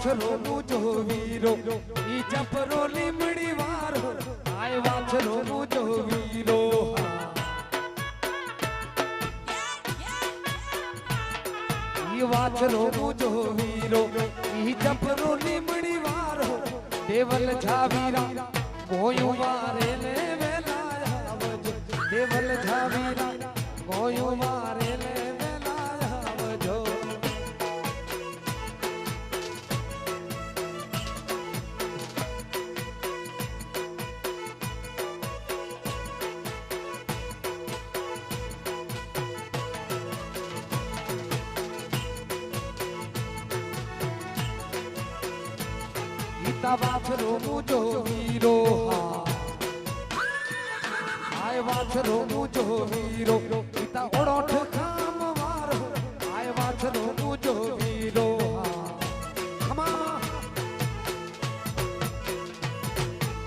વાછરો મુજો વીરો ઈ જપરો લીમડી વારો આય વાછરો મુજો વીરો ઈ વાછરો મુજો વીરો ઈ જપરો લીમડી વારો દેવલ ઝાવીરા ગોયું વારે લે વેલા આવજો દેવલ ઝાવીરા ગોયું વારે લે વાછરો મુજો વીરો આય વાછરો મુજો વીરો પિતા ઓળોઠ ખામ વારો આય વાછરો મુજો વીરો ખમા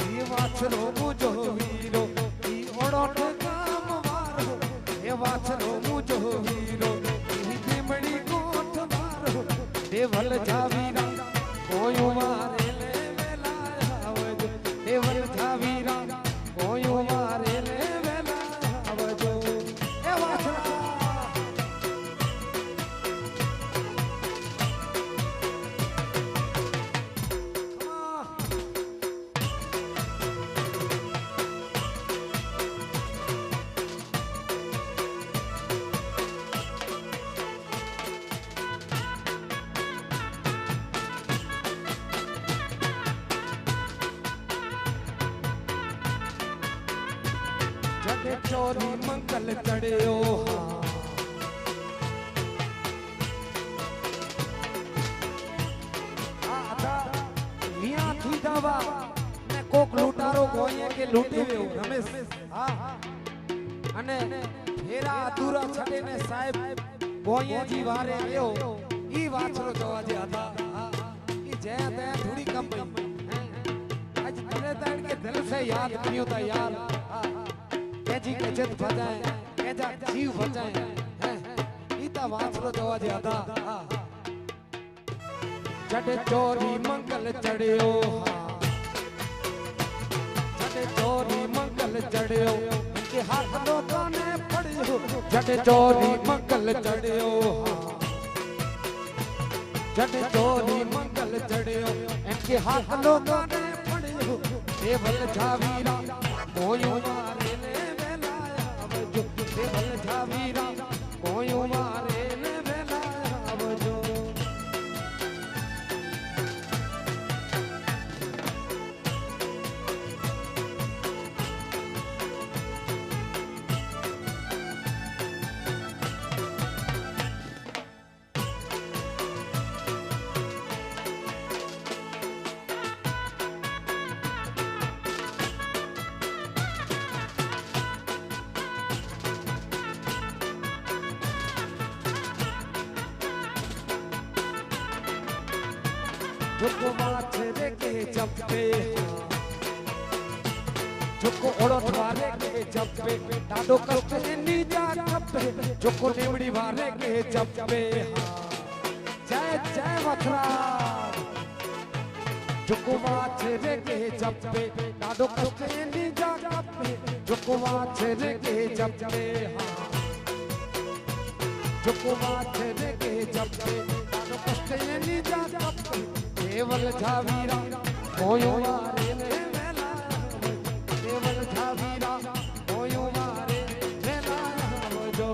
ઈ વાછરો મુજો વીરો ઈ ઓળોઠ ખામ વારો એ વાછરો મુજો વીરો ઈ દીમડી કોઠ વારો દેવલ જાવીરા કોયું મારે દેવલ ઝાવીરા કોયું મારે લે વેલા આવજો એ વાછરા ચોરી મંગલ ચડ્યો થી દવા ને કોક લૂંટારો ગોયે કે લૂંટી ગયો રમેશ હા અને ફેરા અધૂરા છડે ને સાહેબ ગોયેજી વારે આવ્યો ઈ વાછરો જોવા જે હતા ઈ જે તે થોડી કંપની આજ તને તાણ કે દિલ સે યાદ કર્યો તા યાર કેજી કે જત ભજાય કેજા જીવ ભજાય ઈતા વાછરો જોવા જે હતા જડે ચોરી મંગલ ચડ્યો જડે ચોરી મંગલ ચડ્યો કે હાથ નો તને પડ્યો જડે ચોરી મંગલ ચડ્યો જડે ચોરી મંગલ ચડ્યો એમ કે હાથ નો તને પડ્યો દેવલ ઝાવીરા કોયું મારે ને વેલાયા આવજો દેવલ ઝાવીરા કોયું મારે ને વેલાયા આવજો झुको माथे के जप्पे झुको ओड़ो वारे के जप्पे डाडो कष्ट नीजा जप्पे झुको नेमड़ी वारे के जप्पे जय जय मथुरा झुको माथे के जप्पे डाडो कष्ट नीजा जप्पे झुको माथे के जप्पे झुको माथे के जप्पे डाडो कष्ट नीजा जप्पे देवल ઝાવીરા કોયું મારે ને વેલા દેવલ ઝાવીરા કોયું મારે વેલા આવજો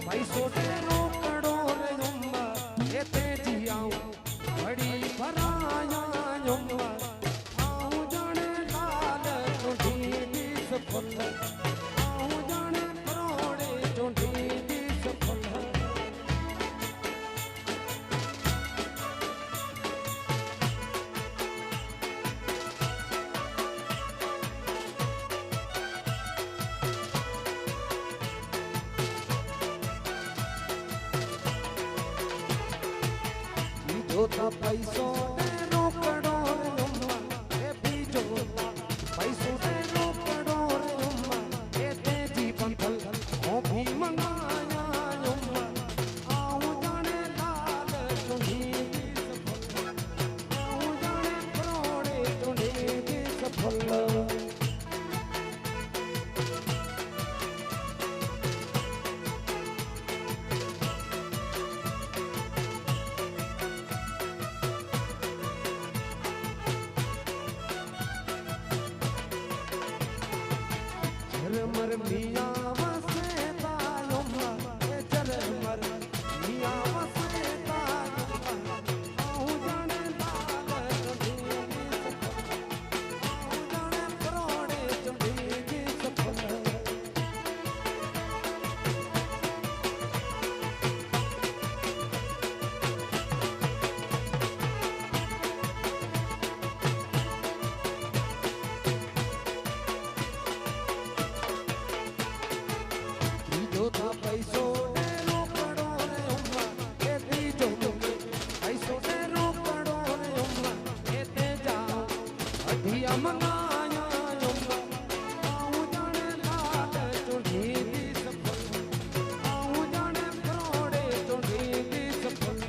पैसो ने रोकड़ो रे जुम्मा ए तेजी आऊं बड़ी भराया जुम्मा आऊं जाने लाल चुंडी दिस फुल आऊं जाने परोड़े चुंडी दिस फुल જોતા પૈસો ને રોકડો રે ઉમ્મા એ બીજો પૈસો ને રોકડો રે ઉમ્મા એ તેજી પંથલ ઓ ભી મંગાયા ઉમ્મા આવું જાણે લાલ ચુંડી સફલ આવું જાણે કરોડે ચુંડી સફલ झरमर मियाँ वसे तायुम्मा ए झरमर मियाँ वसे तायुम्मा आऊं जाने लाल चुंडी आऊं जाने करोड़े चुंडी सफल જોતા પૈસો ને રોકડો રે ઉમ્મા એ ત્રીજો પૈસો ને રોકડો રે ઉમ્મા એ તે જાઓ અધિયા મંગાયા ઉમ્મા આવું જાણે લાલ ચુંડી સફલ આવું જાણે કરોડે ચુંડી સફલ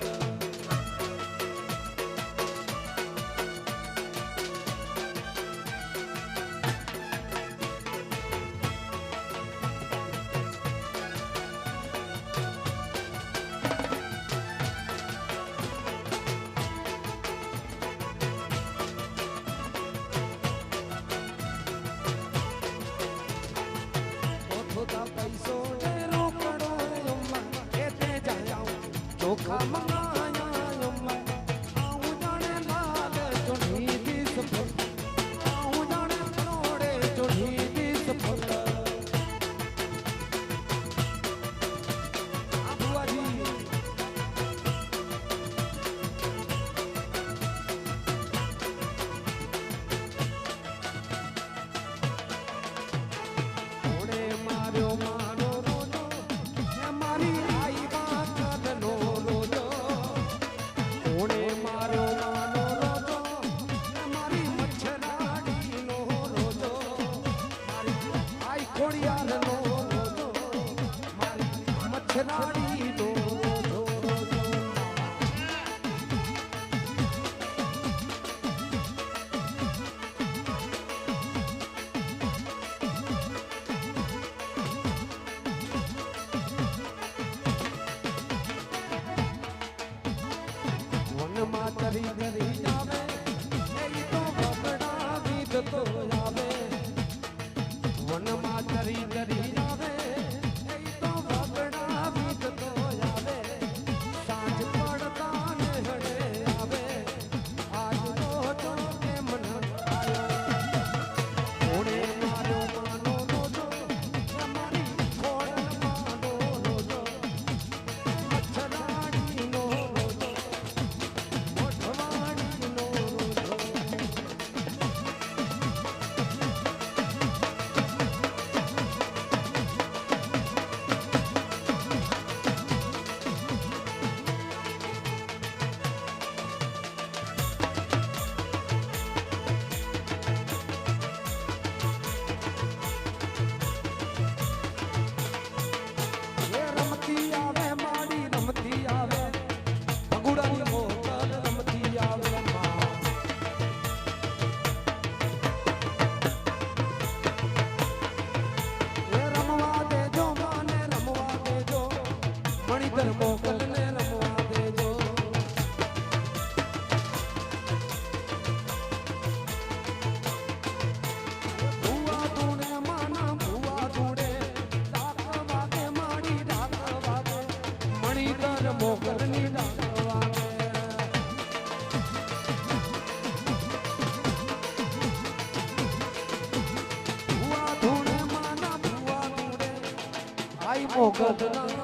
જોતા પૈસો ને રોકડો રે ઉમ્મા એ તે જાઓ ચોખા મંગાયા ઉમ્મા આવું જાણે લાલ ચુંડી સફલ આવું જાણે કરોડે ચુંડી સફલ આ બુઆજી કોણે માર્યો મારો રોજો ને મારી આઈ વાતનો રોજો કોણે માર્યો મારો રોજો ને મારી મચ્છરાડીનો રોજો મારી આઈ ખોડિયારનો રોજો મારી મચ્છરાડીનો રોજો વનમાં તરી તરી જાવે એ તો બગડા ગીત તો આવે વનમાં તરી તરી જાવે એ તો બગડા ગીત તો આવે સાંજ પડતા ને હડે આવે આજ તો કેમ ન આયો કોણે માર્યો માનો રોજો ને મારી ખોડલ માનો રોજો મચ્છરાડીનો રોજો મોઢવાડીનો રોજો એ રમતી આવે માડી રમતી આવે ભગુડાની મોકલ રમતી આવે માં એ રમવા દેજો માને રમવા દેજો મણિધર મોકલ ને રમવા દેજો ભુવા ધૂણે માના ભુવા ધૂણે ડાક વાગે માડી ડાક વાગે મણિધર મોકલ ની ડાક વાગે ભુવા ધૂણે માના ભુવા ધૂણે આઈ મોગલ ના